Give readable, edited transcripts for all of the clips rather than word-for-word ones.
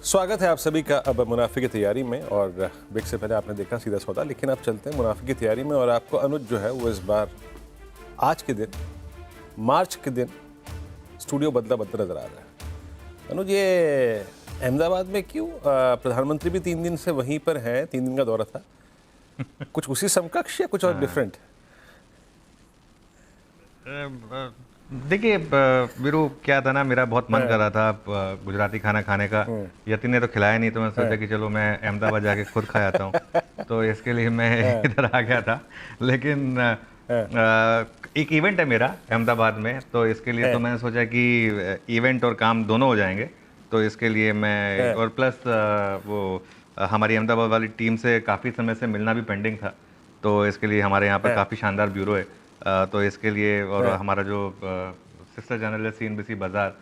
स्वागत है आप सभी का अब मुनाफे की तैयारी में। और ब्रेक से पहले आपने देखा सीधा सौदा, लेकिन अब चलते हैं मुनाफे की तैयारी में। और आपको अनुज जो है वो इस बार आज के दिन, मार्च के दिन, स्टूडियो बदला बदला नजर आ रहा है। अनुज, ये अहमदाबाद में क्यों? प्रधानमंत्री भी 3 दिन से वहीं पर हैं, 3 दिन का दौरा था। कुछ उसी समकक्ष या कुछ और डिफरेंट? देखिए वीरू, क्या था ना, मेरा बहुत मन कर रहा था गुजराती खाना खाने का। यतिन ने तो खिलाया नहीं, तो मैं सोचा कि चलो मैं अहमदाबाद जाके खुद खा आता हूँ। तो इसके लिए मैं इधर आ गया था। लेकिन एक इवेंट है मेरा अहमदाबाद में, तो इसके लिए तो मैंने सोचा कि इवेंट और काम दोनों हो जाएंगे। तो इसके लिए मैं और प्लस वो हमारी अहमदाबाद वाली टीम से काफ़ी समय से मिलना भी पेंडिंग था। तो इसके लिए हमारे यहाँ पर काफ़ी शानदार ब्यूरो है। तो इसके लिए और हमारा जो सिस्टर चैनल है CNBC बाज़ार,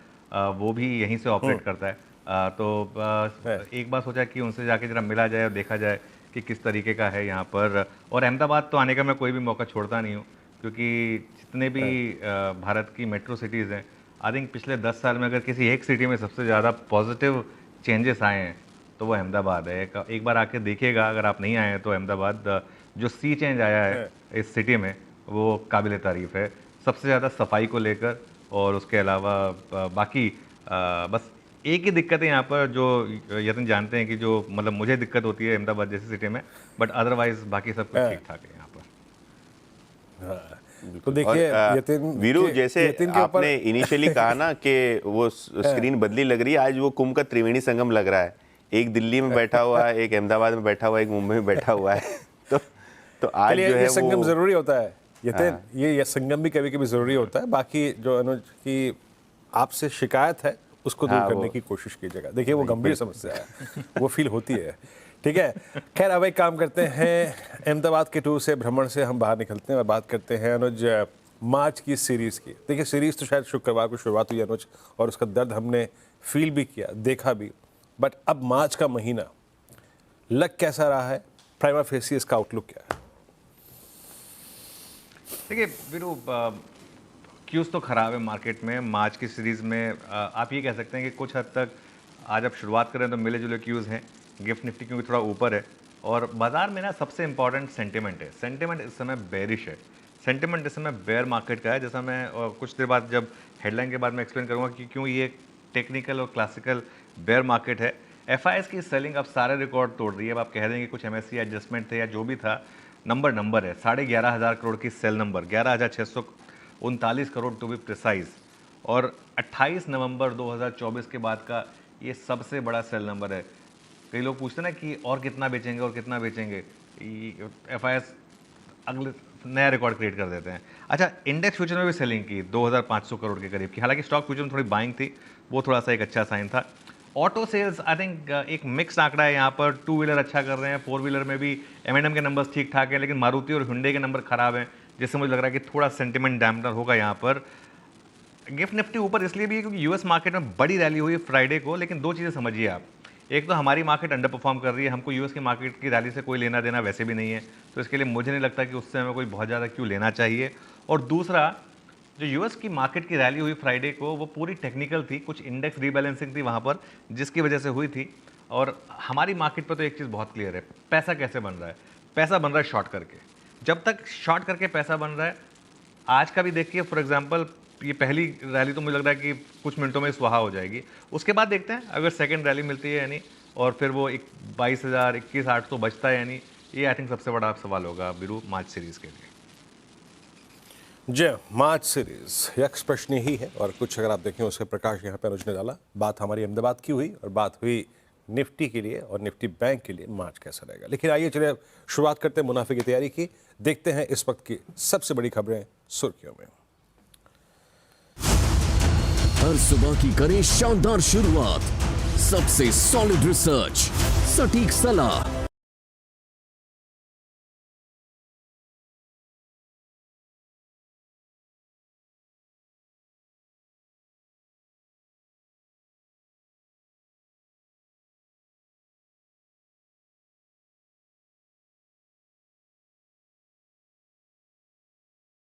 वो भी यहीं से ऑपरेट करता है। तो एक बार सोचा कि उनसे जाके जरा मिला जाए और देखा जाए कि किस तरीके का है यहाँ पर। और अहमदाबाद तो आने का मैं कोई भी मौका छोड़ता नहीं हूँ, क्योंकि जितने भी भारत की मेट्रो सिटीज़ हैं, आई थिंक पिछले 10 साल में अगर किसी एक सिटी में सबसे ज़्यादा पॉजिटिव चेंजेस आए हैं तो वो अहमदाबाद है। एक बार आके देखिएगा, अगर आप नहीं आए हैं तो अहमदाबाद जो सी चेंज आया है इस सिटी में वो काबिल तारीफ़ है। सबसे ज़्यादा सफाई को लेकर, और उसके अलावा बाकी बस एक ही दिक्कत है यहाँ पर, जो यतिन जानते हैं कि जो मतलब मुझे दिक्कत होती है अहमदाबाद जैसी सिटी में, बट अदरवाइज बाकी सब कुछ ठीक ठाक है यहाँ पर। तो देखिए यतिन, वीरू, जैसे आपने इनिशियली कहा ना कि वो स्क्रीन बदली लग रही है, आज वो कुंभ का त्रिवेणी संगम लग रहा है। एक दिल्ली में बैठा हुआ है, एक अहमदाबाद में बैठा हुआ है, एक मुंबई में बैठा हुआ है। तो आज जो है संगम जरूरी होता है यतिन, ये संगम भी कभी कभी जरूरी होता है। बाकी जो अनुज की आपसे शिकायत है उसको दूर करने की कोशिश कीजिएगा। देखिए वो गंभीर समस्या है, वो फील होती है। ठीक है, खैर अब एक काम करते हैं, अहमदाबाद के टूर से, भ्रमण से हम बाहर निकलते हैं और बात करते हैं अनुज मार्च की सीरीज़ की। देखिए सीरीज़ तो शायद शुक्रवार को शुरुआत हुई अनुज, और उसका दर्द हमने फील भी किया, देखा भी। बट अब मार्च का महीना लग कैसा रहा है? प्राइमा फेसी इसका आउटलुक क्या है? देखिए वीरू, क्यूज़ तो ख़राब है मार्केट में। मार्च की सीरीज़ में आप ये कह सकते हैं कि कुछ हद तक आज आप शुरुआत करें तो मिले जुले क्यूज़ हैं। गिफ्ट निफ्टी क्योंकि थोड़ा ऊपर है, और बाज़ार में ना सबसे इंपॉर्टेंट सेंटिमेंट है। सेंटिमेंट इस समय बेरिश है। सेंटिमेंट इस समय बेयर मार्केट का है, जैसा मैं कुछ देर बाद जब हेडलाइन के बाद मैं एक्सप्लेन करूँगा कि क्यों ये टेक्निकल और क्लासिकल बेयर मार्केट है। FIs की सेलिंग अब सारे रिकॉर्ड तोड़ रही है। अब आप कह देंगे कुछ MSCI एडजस्टमेंट थे या जो भी था, नंबर है 11,500 करोड़ की sale number, 11,639 crore to be precise. और 28 नवंबर 2024 के बाद का ये सबसे बड़ा सेल नंबर है। कई लोग पूछते हैं ना कि और कितना बेचेंगे और कितना बेचेंगे, FIs अगले नया रिकॉर्ड क्रिएट कर देते हैं। अच्छा, इंडेक्स फ्यूचर में भी सेलिंग की 2,500 करोड़ के करीब की। हालांकि स्टॉक फ्यूचर में थोड़ी बाइंग थी, वो थोड़ा सा एक अच्छा साइन था। ऑटो सेल्स आई थिंक एक मिक्स आंकड़ा है यहाँ पर। 2 व्हीलर अच्छा कर रहे हैं, 4 व्हीलर में भी M&M के नंबर्स ठीक ठाक हैं, लेकिन मारुति और हुंडई के नंबर खराब हैं, जिससे मुझे लग रहा है कि थोड़ा सेंटिमेंट डैम्पनर होगा यहाँ पर। गिफ्ट निफ्टी ऊपर इसलिए भी है क्योंकि US मार्केट में बड़ी रैली हुई फ्राइडे को। लेकिन दो चीज़ें समझिए आप, एक तो हमारी मार्केट अंडर परफॉर्म कर रही है, हमको US की मार्केट की रैली से कोई लेना देना वैसे भी नहीं है, तो इसके लिए मुझे नहीं लगता कि उससे हमें कोई बहुत ज़्यादा क्यों लेना चाहिए। और दूसरा, जो US की मार्केट की रैली हुई फ्राइडे को, वो पूरी टेक्निकल थी, कुछ इंडेक्स रीबैलेंसिंग थी वहाँ पर जिसकी वजह से हुई थी। और हमारी मार्केट पर तो एक चीज़ बहुत क्लियर है, पैसा कैसे बन रहा है? पैसा बन रहा है शॉर्ट करके। जब तक शॉर्ट करके पैसा बन रहा है, आज का भी देखिए फॉर एग्जांपल, ये पहली रैली तो मुझे लग रहा है कि कुछ मिनटों में स्वाहा हो जाएगी। उसके बाद देखते हैं अगर सेकेंड रैली मिलती है यानी, और फिर वो 22,000 21,800 बचता है यानी, ये आई थिंक सबसे बड़ा सवाल होगा वीरू मार्च सीरीज़ के लिए। जय मार्च सीरीज यक्ष प्रश्न ही है, और कुछ अगर आप देखें उसके प्रकाश यहाँ पे अनुज ने डाला। बात हमारी अहमदाबाद की हुई और बात हुई निफ्टी के लिए और निफ्टी बैंक के लिए मार्च कैसा रहेगा। लेकिन आइए चलिए शुरुआत करते हैं मुनाफे की तैयारी की। देखते हैं इस वक्त की सबसे बड़ी खबरें सुर्खियों में। हर सुबह की करें शानदार शुरुआत सबसे सॉलिड रिसर्च, सटीक सलाह